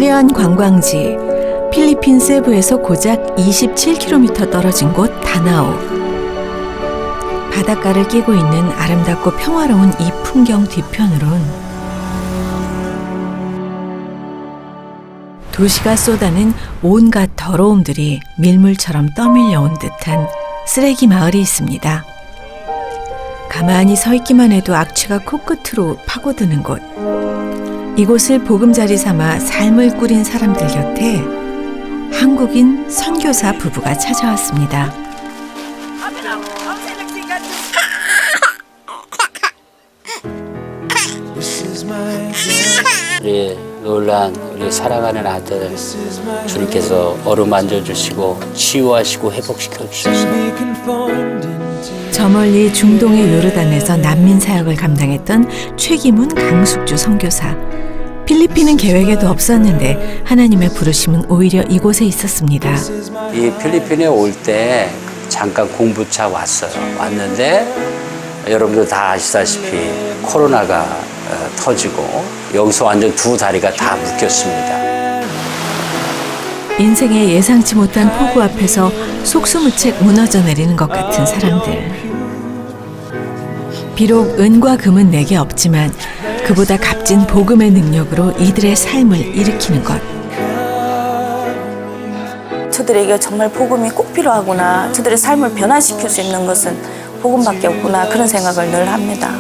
화려한 관광지 필리핀 세부에서 고작 27km 떨어진 곳 다나오. 바닷가를 끼고 있는 아름답고 평화로운 이 풍경 뒤편으론 도시가 쏟아낸 온갖 더러움들이 밀물처럼 떠밀려온 듯한 쓰레기 마을이 있습니다. 가만히 서 있기만 해도 악취가 코끝으로 파고드는 곳. 이곳을 보금자리 삼아 삶을 꾸린 사람들 곁에 한국인 선교사 부부가 찾아왔습니다. 우리 놀란 우리 사랑하는 아들 주님께서 어루만져 주시고 치유하시고 회복시켜 주셔서 저 멀리 중동의 요르단에서 난민 사역을 감당했던 최기문 강숙주 선교사. 필리핀은 계획에도 없었는데 하나님의 부르심은 오히려 이곳에 있었습니다. 이 필리핀에 올 때 잠깐 공부차 왔어요. 왔는데 여러분들 다 아시다시피 코로나가 터지고 여기서 완전 두 다리가 다 묶였습니다. 인생의 예상치 못한 폭우 앞에서 속수무책 무너져 내리는 것 같은 사람들. 비록 은과 금은 내게 없지만 그보다 값진 복음의 능력으로 이들의 삶을 일으키는 것. 저들에게 정말 복음이 꼭 필요하구나. 저들의 삶을 변화시킬 수 있는 것은 복음밖에 없구나. 그런 생각을 늘 합니다.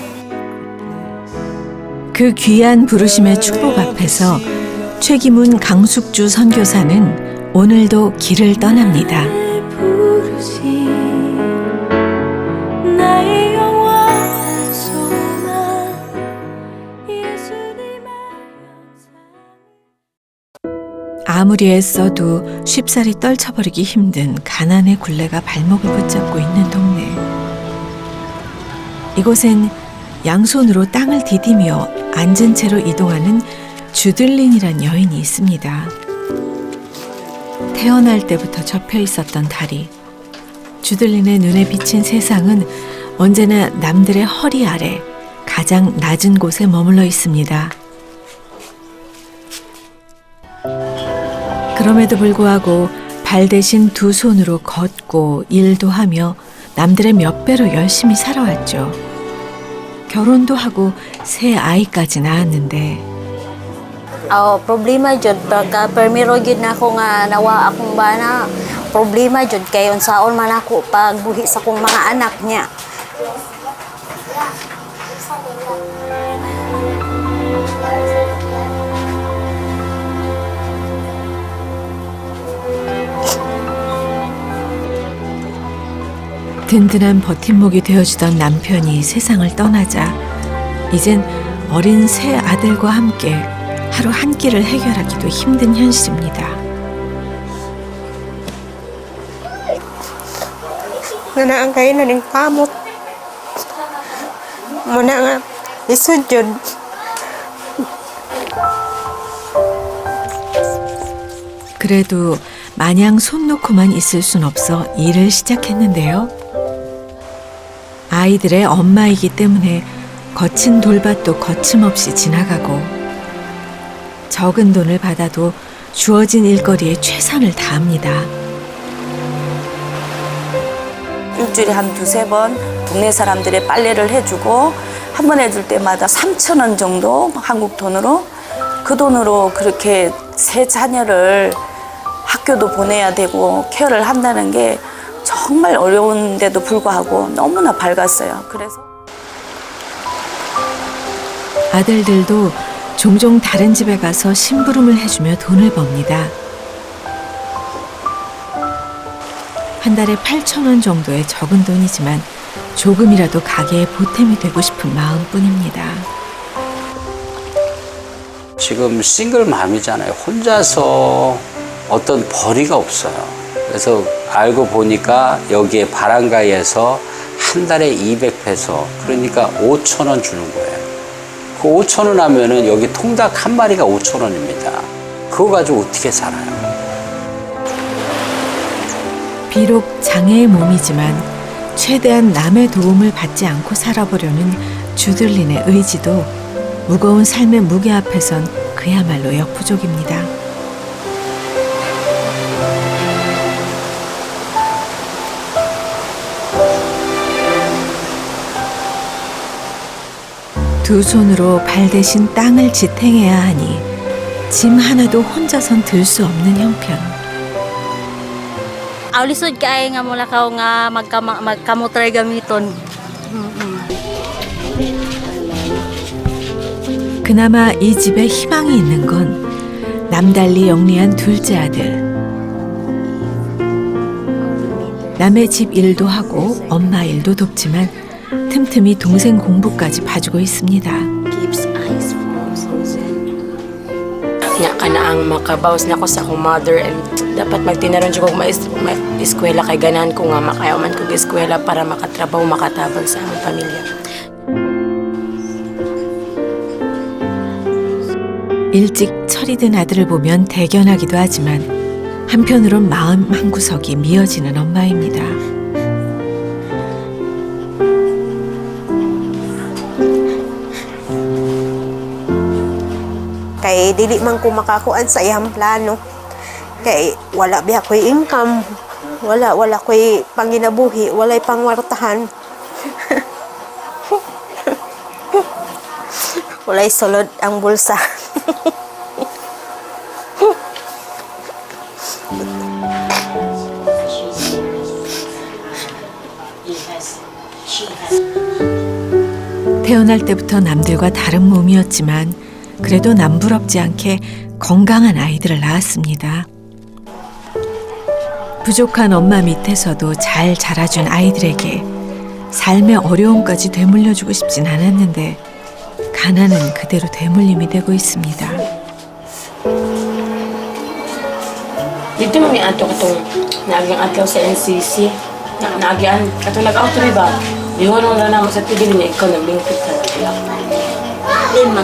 그 귀한 부르심의 축복 앞에서 최기문 강숙주 선교사는 오늘도 길을 떠납니다. 아무리 애써도 쉽사리 떨쳐버리기 힘든 가난의 굴레가 발목을 붙잡고 있는 동네. 이곳엔 양손으로 땅을 디디며 앉은 채로 이동하는 주들린이란 여인이 있습니다. 태어날 때부터 접혀 있었던 다리. 주들린의 눈에 비친 세상은 언제나 남들의 허리 아래 가장 낮은 곳에 머물러 있습니다. 그럼에도 불구하고 발 대신 두 손으로 걷고 일도 하며 남들의 몇 배로 열심히 살아왔죠. 결혼도 하고 새 아이까지 낳았는데 problema jud pagka permiro jud nako nga nawa akong bana problema jud kay unsaon man ako pagbuhi sa akong mga anak niya. 든든한 버팀목이 되어주던 남편이 세상을 떠나자 이젠 어린 새 아들과 함께 하루 한 끼를 해결하기도 힘든 현실입니다. Nga ang kayo na ning pamot. Muna nga, isod yun. 그래도 마냥 손 놓고만 있을 순 없어 일을 시작했는데요. 아이들의 엄마이기 때문에 거친 돌밭도 거침없이 지나가고 적은 돈을 받아도 주어진 일거리에 최선을 다합니다. 일주일에 한 두세 번 동네 사람들의 빨래를 해주고 한 번 해줄 때마다 3,000원 정도 한국 돈으로 그 돈으로 그렇게 세 자녀를 학교도 보내야 되고 케어를 한다는 게 정말 어려운데도 불구하고 너무나 밝았어요. 그래서 아들들도 종종 다른 집에 가서 심부름을 해주며 돈을 법니다. 한 달에 8,000원 정도의 적은 돈이지만 조금이라도 가게에 보탬이 되고 싶은 마음뿐입니다. 지금 싱글맘이잖아요. 혼자서 어떤 벌이가 없어요. 그래서 알고 보니까 여기에 바랑가이에서 한 달에 200페소, 그러니까 5,000원 주는 거예요. 그 5,000원 하면은 여기 통닭 한 마리가 5,000원입니다. 그거 가지고 어떻게 살아요? 비록 장애의 몸이지만 최대한 남의 도움을 받지 않고 살아보려는 주들린의 의지도 무거운 삶의 무게 앞에선 그야말로 역부족입니다. 두 손으로 발 대신 땅을 지탱해야 하니 짐 하나도 혼자선 들 수 없는 형편. Aw lisod kay nga mula ka nga magkamotray gamiton. 그나마 이 집에 희망이 있는 건 남달리 영리한 둘째 아들. 남의 집 일도 하고 엄마 일도 돕지만 틈틈이 동생 공부까지 봐주고 있습니다. Nya ka na ang makabawas na ko sa akong mother and dapat magtinaron siya kung ma-eskwela kay ganahan ko nga makayaw man kong eskwela para makatrabaho, makatabang sa aming pamilya. 일찍 철이 든 아들을 보면 대견하기도 하지만 한편으론 마음 한구석이 미어지는 엄마입니다. Kay dili man ko makakuan sa iyang plano. Kay wala biya ko'y income. Wala ko'y panginabuhi. Wala'y pangwartahan. Wala'y sulod ang bulsa. 태어날 때부터 남들과 다른 몸이었지만 그래도 남부럽지 않게 건강한 아이들을 낳았습니다. 부족한 엄마 밑에서도 잘 자라준 아이들에게 삶의 어려움까지 되물려주고 싶진 않았는데 가난은 그대로 되물림이 되고 있습니다. Dito mo ni ato katong nagang atlaw sa NCC. Naagian, katong nag-auto rin ba? Iwan mo na naman sa tigil niya, ikaw nagbingkit ka na. Lima.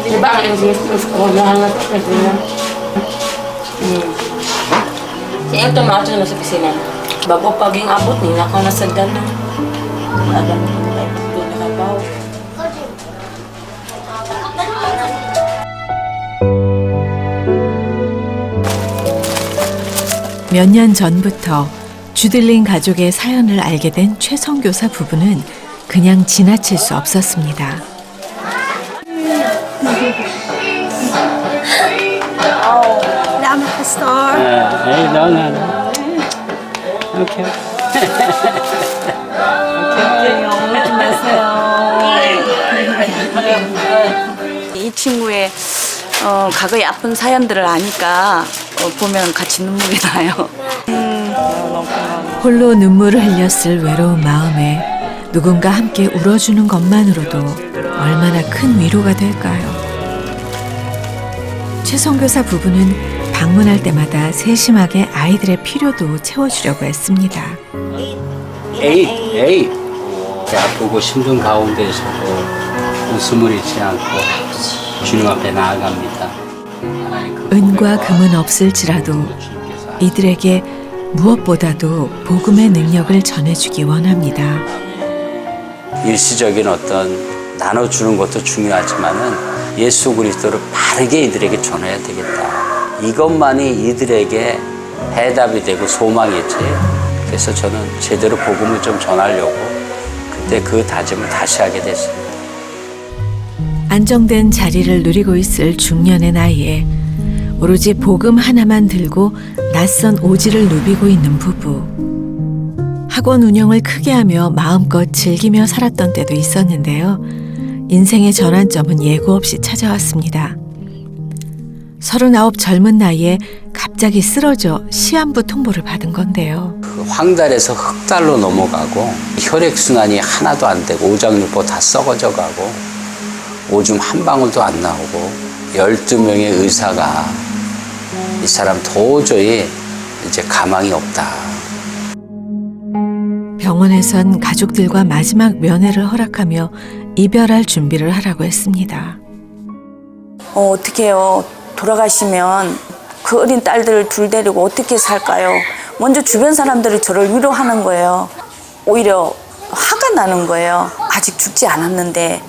Diba ang NCC ko nahangat ka na? Siya ito maato na sa pisina. Bago paging abot ni, nakaw na sa dala. Alam mo na doon nakabaw. 몇 년 전부터 주들린 가족의 사연을 알게 된 최성교사 부부는 그냥 지나칠 수 없었습니다. Salamat, Pastor. Hey, no. Okay. 이 친구의 과거의 아픈 사연들을 아니까 보면 같이 눈물이 나요. 홀로 눈물을 흘렸을 외로운 마음에 누군가 함께 울어주는 것만으로도 얼마나 큰 위로가 될까요? 최성교사 부부는 방문할 때마다 세심하게 아이들의 필요도 채워주려고 했습니다. 에이. 아프고 힘든 가운데서도 웃음을 잃지 않고 주님 앞에 나아갑니다. 은과 금은 없을지라도 이들에게 무엇보다도 복음의 능력을 전해주기 원합니다. 일시적인 어떤 나눠주는 것도 중요하지만은 예수 그리스도를 바르게 이들에게 전해야 되겠다. 이것만이 이들에게 해답이 되고 소망이지. 그래서 저는 제대로 복음을 좀 전하려고 그때 그 다짐을 다시 하게 됐습니다. 안정된 자리를 누리고 있을 중년의 나이에 오로지 복음 하나만 들고 낯선 오지를 누비고 있는 부부. 학원 운영을 크게 하며 마음껏 즐기며 살았던 때도 있었는데요. 인생의 전환점은 예고 없이 찾아왔습니다. 39 젊은 나이에 갑자기 쓰러져 시한부 통보를 받은 건데요. 그 황달에서 흑달로 넘어가고 혈액순환이 하나도 안 되고 오장육부 다 썩어져 가고 오줌 한 방울도 안 나오고 12명의 의사가 이 사람 도저히 이제 가망이 없다. 병원에선 가족들과 마지막 면회를 허락하며 이별할 준비를 하라고 했습니다. 어떡해요. 돌아가시면 그 어린 딸들 둘 데리고 어떻게 살까요? 먼저 주변 사람들이 저를 위로하는 거예요. 오히려 화가 나는 거예요. 아직 죽지 않았는데,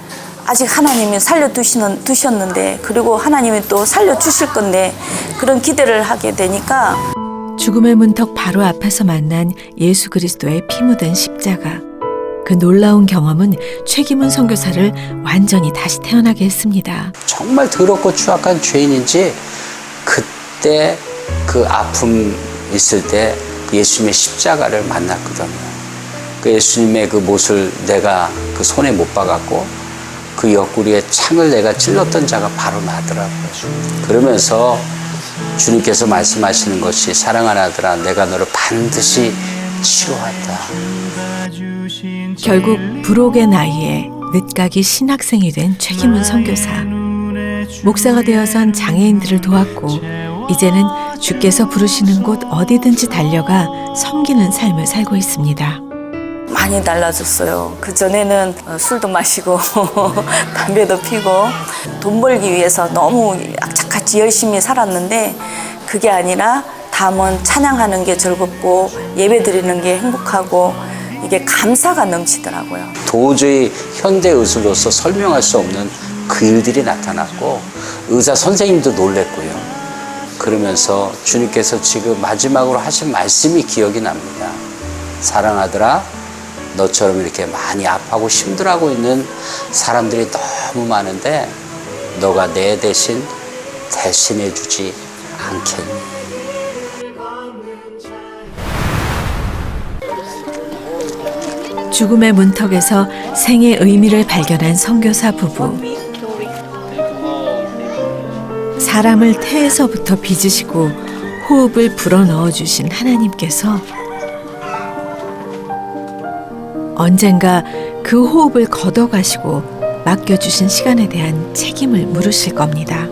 아직 하나님이 살려두셨는데, 그리고 하나님이 또 살려주실 건데, 그런 기대를 하게 되니까 죽음의 문턱 바로 앞에서 만난 예수 그리스도의 피 묻은 십자가. 그 놀라운 경험은 최기문 선교사를 완전히 다시 태어나게 했습니다. 정말 더럽고 추악한 죄인인지 그때 그 아픔 있을 때 예수님의 십자가를 만났거든요. 그 예수님의 그 못을 내가 그 손에 못 박았고 그 옆구리에 창을 내가 찔렀던 자가 바로 나더라고요. 그러면서 주님께서 말씀하시는 것이 사랑하는 아들아 내가 너를 반드시 치료한다. 결국 불혹의 나이에 늦가기 신학생이 된 최기문 선교사. 목사가 되어선 장애인들을 도왔고 이제는 주께서 부르시는 곳 어디든지 달려가 섬기는 삶을 살고 있습니다. 많이 달라졌어요. 그전에는 술도 마시고 담배도 피고 돈 벌기 위해서 너무 악착같이 열심히 살았는데 그게 아니라 담은 찬양하는 게 즐겁고 예배드리는 게 행복하고 이게 감사가 넘치더라고요. 도저히 현대 의술로서 설명할 수 없는 그 일들이 나타났고 의사 선생님도 놀랬고요. 그러면서 주님께서 지금 마지막으로 하신 말씀이 기억이 납니다. 사랑하더라 너처럼 이렇게 많이 아파하고 힘들어하고 있는 사람들이 너무 많은데 너가 내 대신 대신해 주지 않겠니? 죽음의 문턱에서 생의 의미를 발견한 선교사 부부. 사람을 태에서부터 빚으시고 호흡을 불어넣어 주신 하나님께서 언젠가 그 호흡을 걷어가시고 맡겨주신 시간에 대한 책임을 물으실 겁니다.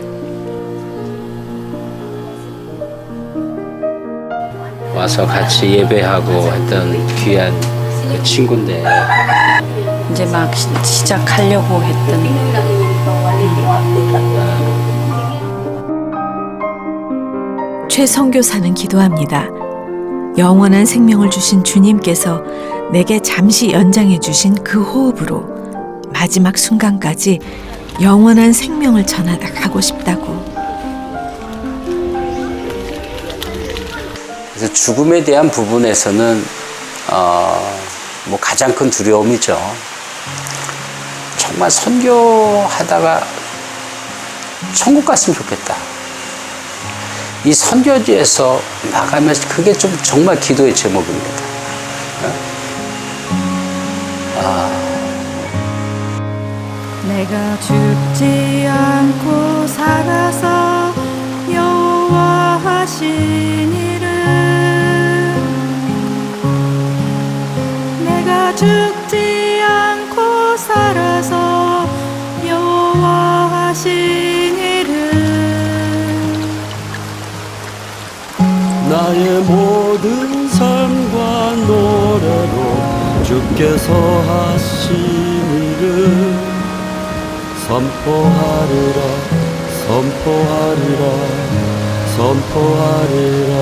와서 같이 예배하고 했던 귀한 그 친구인데 이제 막 시작하려고 했던 최 선교사는 기도합니다. 영원한 생명을 주신 주님께서 내게 잠시 연장해 주신 그 호흡으로 마지막 순간까지 영원한 생명을 전하다 가고 싶다고. 그래서 죽음에 대한 부분에서는 뭐 가장 큰 두려움이죠. 정말 선교하다가 천국 갔으면 좋겠다. 이 선교지에서 나가면서 그게 좀 정말 기도의 제목입니다. 내가 죽지 않고 살아서 여호와 하신 일을 내가 죽지 않고 살아서 여호와 하신 일을 나의 모든 삶과 노래로 주께서 하신 일을 선포하리라 선포하리라 선포하리라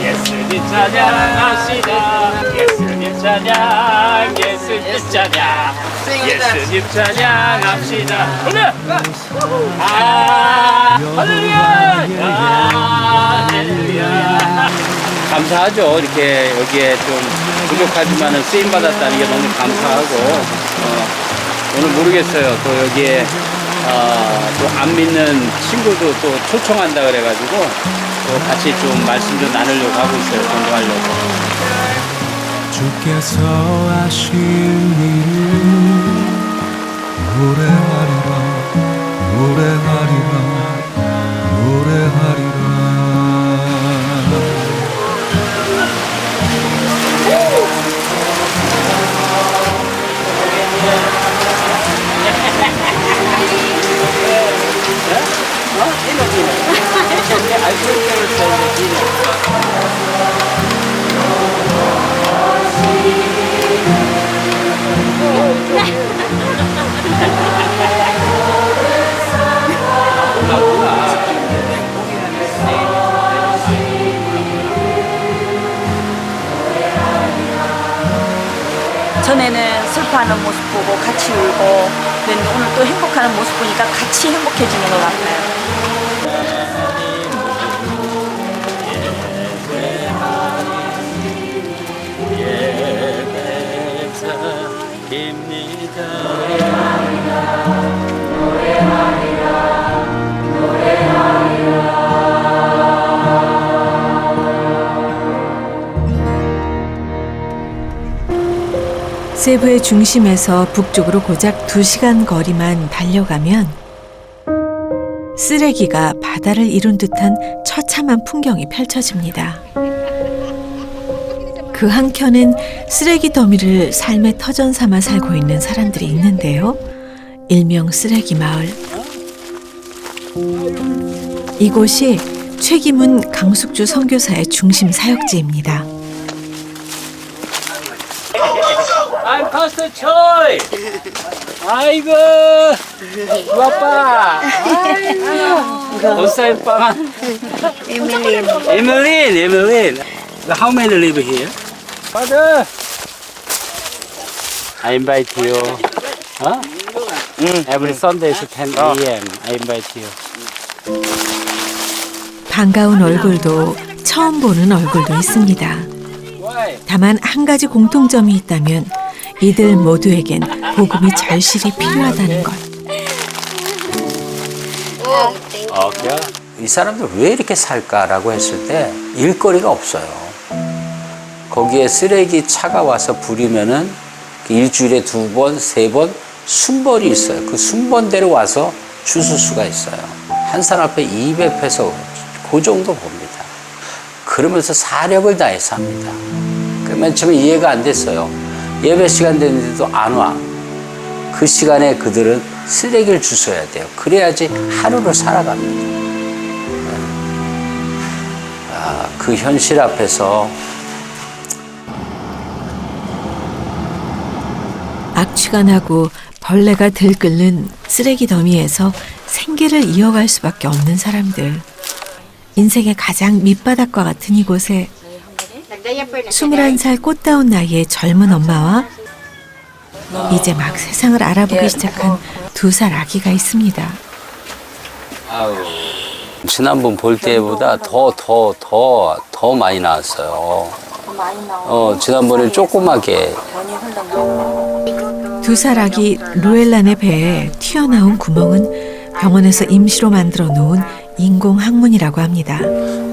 예수님 찬양합시다. 예수님 찬양, 예수님 찬양, 예수님 찬양합시다. 올려! 할렐루야! 할렐루야! 감사하죠. 이렇게 여기에 좀 부족하지만은 쓰임 받았다는 게 너무 감사하고 오늘 모르겠어요. 또 여기에 또 안 믿는 친구도 또 초청한다 그래가지고 또 같이 좀 말씀 좀 나누려고 하고 있어요. 공부하려고. 주께서 하신 일을 노래하리라 노래하리라 노래하리라 전에는 슬퍼하는 모습 보고 하고 같이 울고 그런데 오늘 또 행복하는 모습 보니까 같이 행복해지는 것 같아요. 세부의 중심에서 북쪽으로 고작 2시간 거리만 달려가면 쓰레기가 바다를 이룬 듯한 처참한 풍경이 펼쳐집니다. 그 한켠엔 쓰레기 더미를 삶의 터전 삼아 살고 있는 사람들이 있는데요. 일명 쓰레기 마을. 이곳이 최기문 강숙주 선교사의 중심 사역지입니다. I'm Pastor Choi. 아이고, 우 아빠. 아이고, 몇 살 빵? Emeline. How many live here? Father. I invite you. Huh? Every Sunday at 10 a.m. I invite you. 반가운 얼굴도 처음 보는 얼굴도 있습니다. 다만 한 가지 공통점이 있다면 이들 모두에겐 복음이 절실히 필요하다는 것. 이 사람들 왜 이렇게 살까라고 했을 때 일거리가 없어요. 거기에 쓰레기 차가 와서 부리면은 일주일에 2번, 3번 순번이 있어요. 그 순번대로 와서 주술 수가 있어요. 한 사람 앞에 200페소 그 정도 봅니다. 그러면서 사력을 다해서 합니다. 맨 처음에 이해가 안 됐어요. 예배 시간 됐는데도 안 와. 그 시간에 그들은 쓰레기를 주워야 돼요. 그래야지 하루를 살아갑니다. 그 현실 앞에서 악취가 나고 벌레가 들끓는 쓰레기 더미에서 생계를 이어갈 수밖에 없는 사람들. 인생의 가장 밑바닥과 같은 이곳에 21살 꽃다운 나이의 젊은 엄마와 이제 막 세상을 알아보기 시작한 2살 아기가 있습니다. 지난번 볼 때보다 더 많이 나왔어요. 지난번에 조그맣게. 2살 아기 루엘란의 배에 튀어나온 구멍은 병원에서 임시로 만들어 놓은 인공 항문이라고 합니다.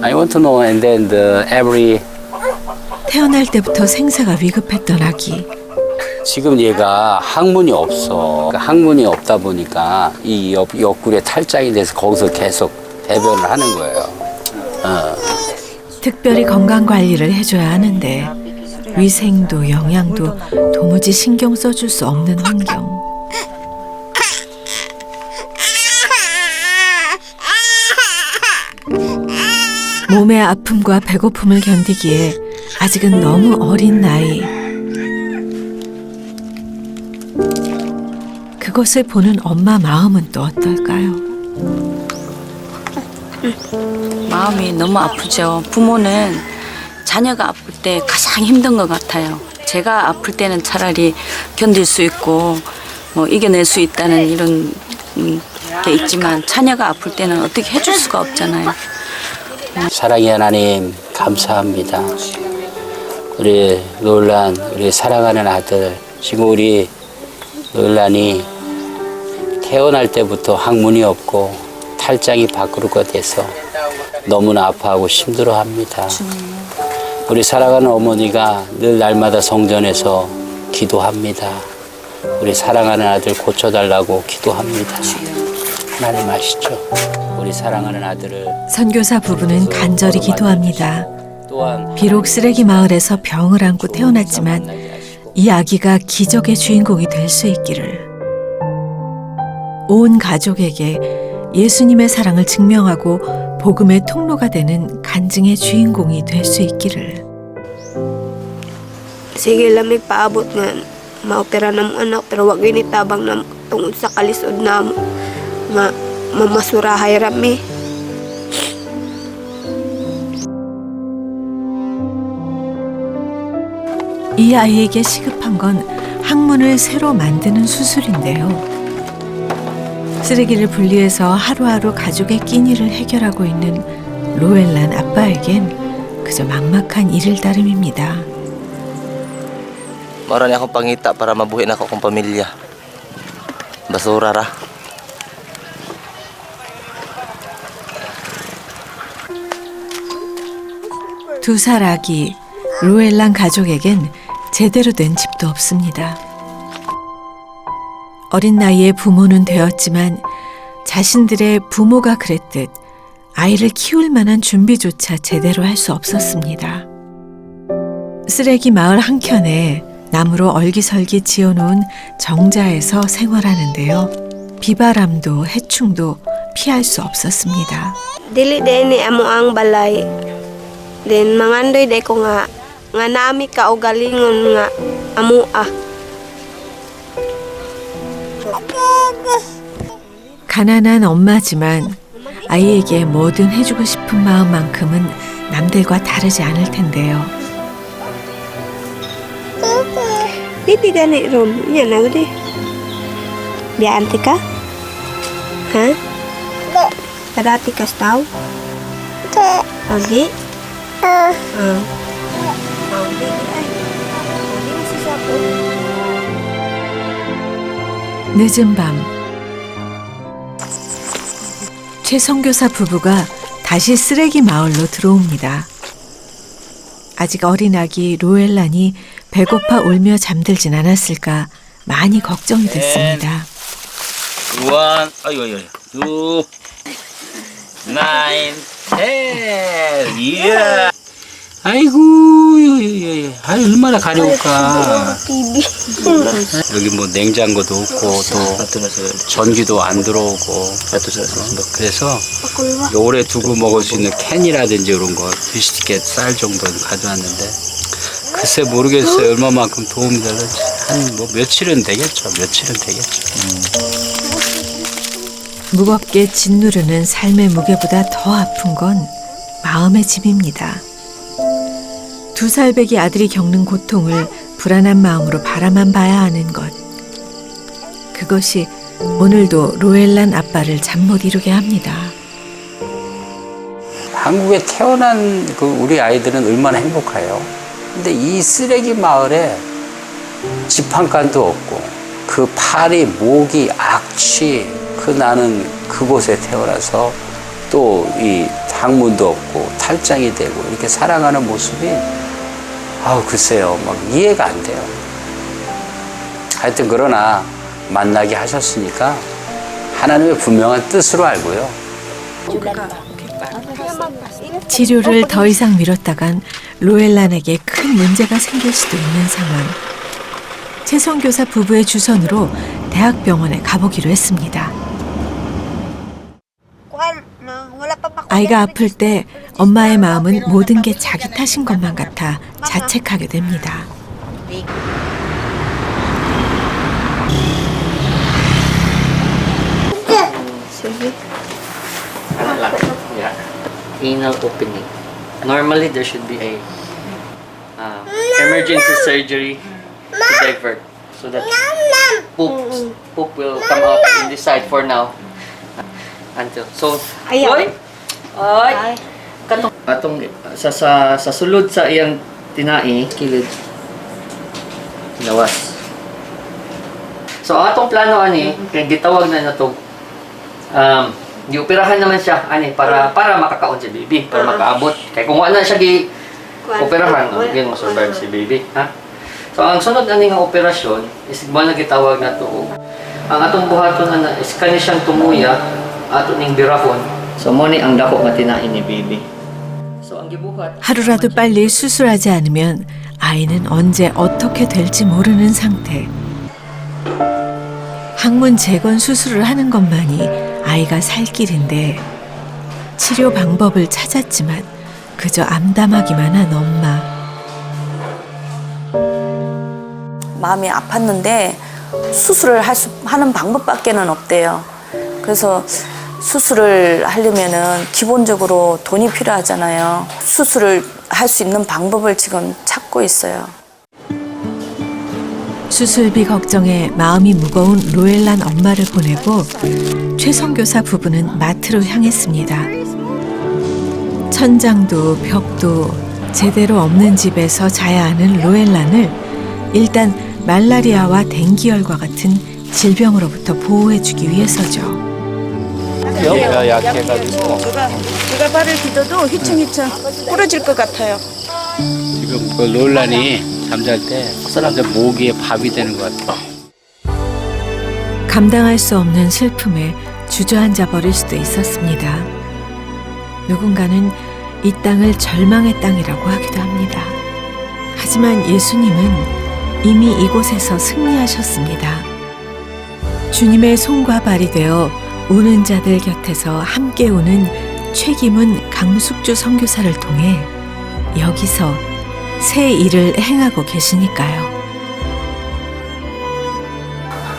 I want to know and then every 태어날 때부터 생사가 위급했던 아기. 지금 얘가 항문이 없어. 항문이 없다 보니까 이 옆구리에 탈장이 돼서 거기서 계속 배변을 하는 거예요. 특별히 건강 관리를 해줘야 하는데 위생도 영양도 도무지 신경 써줄 수 없는 환경. 몸의 아픔과 배고픔을 견디기에 아직은 너무 어린 나이. 그것을 보는 엄마 마음은 또 어떨까요? 마음이 너무 아프죠. 부모는 자녀가 아플 때 가장 힘든 것 같아요. 제가 아플 때는 차라리 견딜 수 있고 뭐 이겨낼 수 있다는 이런 게 있지만 자녀가 아플 때는 어떻게 해줄 수가 없잖아요. 사랑의 하나님 감사합니다. 우리 노을란, 우리 사랑하는 아들, 지금 우리 노을란이 태어날 때부터 항문이 없고 탈장이 밖으로 돼서 너무나 아파하고 힘들어합니다. 우리 사랑하는 어머니가 늘 날마다 성전에서 기도합니다. 우리 사랑하는 아들 고쳐달라고 기도합니다. 하나님 아시죠? 우리 사랑하는 아들을. 선교사 부부는 간절히 기도합니다. 또한 비록 쓰레기 마을에서 병을 안고 태어났지만 이 아기가 기적의 주인공이 될 수 있기를. 온 가족에게 예수님의 사랑을 증명하고 복음의 통로가 되는 간증의 주인공이 될 수 있기를. Sige lang may paabot nga maopera na mong anak pero wag gini tabang na tungod sa kalisod na nga mamasurahay rami. 이 아이에게 시급한 건 항문을 새로 만드는 수술인데요. 쓰레기를 분리해서 하루하루 가족의 끼니를 해결하고 있는 로엘란 아빠에겐 그저 막막한 일일 따름입니다. Marami akong pangita para mabuhi na ako akong pamilya. Basura ra. 두 살 아기 로엘란 가족에겐 제대로 된 집도 없습니다. 어린 나이에 부모는 되었지만 자신들의 부모가 그랬듯 아이를 키울 만한 준비조차 제대로 할 수 없었습니다. 쓰레기 마을 한켠에 나무로 얼기설기 지어놓은 정자에서 생활하는데요. 비바람도 해충도 피할 수 없었습니다. Dili din ni amo ang balay. Then mangandoy day ko nga nami ka og galingon nga amo 가난한 엄마지만 아이에게 뭐든 해주고 싶은 마음만큼은 남들과 다르지 않을 텐데요. Dili gani rom. Yan na di. Diante ka? Ha? Kadati ka staw? Agi? 늦은 밤 최 선교사 부부가 다시 쓰레기 마을로 들어옵니다. 아직 어린 아기 로엘란이 배고파 울며 잠들진 않았을까 많이 걱정이 됐습니다. 1, 아유, 2, 9, 10. 이야. 아이고, 아유, 얼마나 가려울까. 여기 뭐 냉장고도 없고 또 전기도 안 들어오고 그래서 오래 두고 먹을 수 있는 캔이라든지 이런 거 비스킷 쌀 정도는 가져왔는데 글쎄 모르겠어요. 얼마만큼 도움이 될지. 한 뭐 며칠은 되겠죠. 무겁게 짓누르는 삶의 무게보다 더 아픈 건 마음의 짐입니다. 2살배기 아들이 겪는 고통을 불안한 마음으로 바라만 봐야 하는 것. 그것이 오늘도 로엘란 아빠를 잠 못 이루게 합니다. 한국에 태어난 그 우리 아이들은 얼마나 행복해요. 근데 이 쓰레기 마을에 집 한 칸도 없고 그 파리, 모기, 악취 그 나는 그곳에 태어나서 또 이 학문도 없고 탈장이 되고 이렇게 살아가는 모습이 글쎄요 막 이해가 안 돼요. 하여튼 그러나 만나게 하셨으니까 하나님의 분명한 뜻으로 알고요. 치료를 더 이상 미뤘다간 로엘란에게 큰 문제가 생길 수도 있는 상황. 최 선교사 부부의 주선으로 대학병원에 가보기로 했습니다. 아이가 아플 때 엄마의 마음은 모든 게 자기 탓인 것만 같아 자책하게 됩니다. Anal opening. Normally, there should be a emergency surgery to divert so that poop will come out in this side for now. Until so, oy, atong sa sulod sa iyang tinai kilid lawas. So atong plano ani kay gitawag na nato gioperahan naman siya ani para makakaon si baby, para makaabot kay kung wala siya operahan again ma-survive si baby, ha. So ang sunod ani nga operasyon is mo na gitawag nato ang atong buhaton na is kani siyang tumuya ato ning birahon. So mo ni ang dako nga tinain ni baby. So ang gibuhat 하루라도 빨리 수술하지 않으면 아이는 언제 어떻게 될지 모르는 상태. 항문 재건 수술을 하는 것만이 아이가 살 길인데 치료 방법을 찾았지만 그저 암담하기만 한 엄마. 마음이 아팠는데 수술을 하는 방법밖에는 없대요. 그래서 수술을 하려면은 기본적으로 돈이 필요하잖아요. 수술을 할 수 있는 방법을 지금 찾고 있어요. 수술비 걱정에 마음이 무거운 로엘란 엄마를 보내고 최 선교사 부부는 마트로 향했습니다. 천장도 벽도 제대로 없는 집에서 자야 하는 로엘란을 일단 말라리아와 댕기열과 같은 질병으로부터 보호해주기 위해서죠. 얘가 약해가지고 제가 발을 디뎌도 휘청휘청 부러질 것 같아요. 지금 그 롤란이 잠잘 때 사람들 모기에 밥이 되는 것 같아. 감당할 수 없는 슬픔에 주저앉아 버릴 수도 있었습니다. 누군가는 이 땅을 절망의 땅이라고 하기도 합니다. 하지만 예수님은 이미 이곳에서 승리하셨습니다. 주님의 손과 발이 되어 우는 자들 곁에서 함께 우는 최기문 강숙주 선교사를 통해 여기서 새 일을 행하고 계시니까요.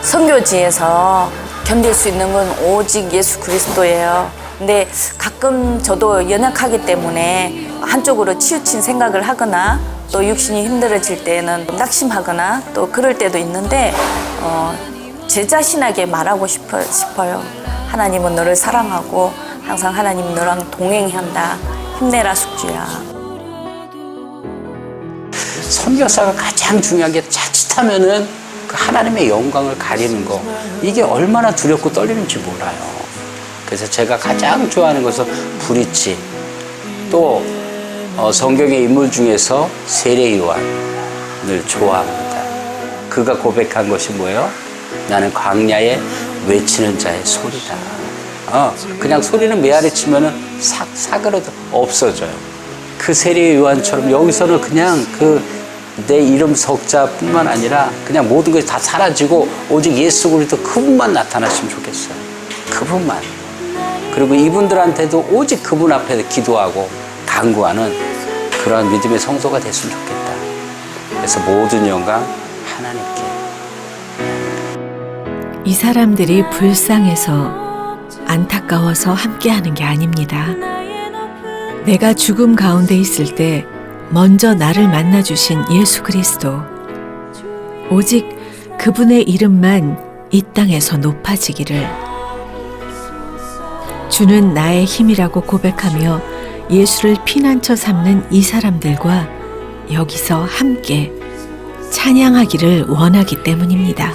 선교지에서 견딜 수 있는 건 오직 예수 그리스도예요. 근데 가끔 저도 연약하기 때문에 한쪽으로 치우친 생각을 하거나 또 육신이 힘들어질 때는 낙심하거나 또 그럴 때도 있는데 제 자신에게 말하고 싶어요. 하나님은 너를 사랑하고 항상 하나님 너랑 동행한다. 힘내라 숙주야. 선교사가 가장 중요한 게 자칫하면은 그 하나님의 영광을 가리는 거, 이게 얼마나 두렵고 떨리는지 몰라요. 그래서 제가 가장 좋아하는 것은 브리치, 또 성경의 인물 중에서 세례 요한을 좋아합니다. 그가 고백한 것이 뭐예요? 나는 광야에 외치는 자의 소리다. 그냥 소리는 메아리 치면은 사그러져 없어져요. 그 세례 요한처럼 여기서는 그냥 내 이름 석자뿐만 아니라 그냥 모든 것이 다 사라지고 오직 예수 그리스도 그분만 나타났으면 좋겠어요. 그분만. 그리고 이분들한테도 오직 그분 앞에 기도하고 간구하는 그러한 믿음의 성도가 됐으면 좋겠다. 그래서 모든 영광 하나님께. 이 사람들이 불쌍해서 안타까워서 함께하는 게 아닙니다. 내가 죽음 가운데 있을 때 먼저 나를 만나주신 예수 그리스도, 오직 그분의 이름만 이 땅에서 높아지기를. 주는 나의 힘이라고 고백하며 예수를 피난처 삼는 이 사람들과 여기서 함께 찬양하기를 원하기 때문입니다.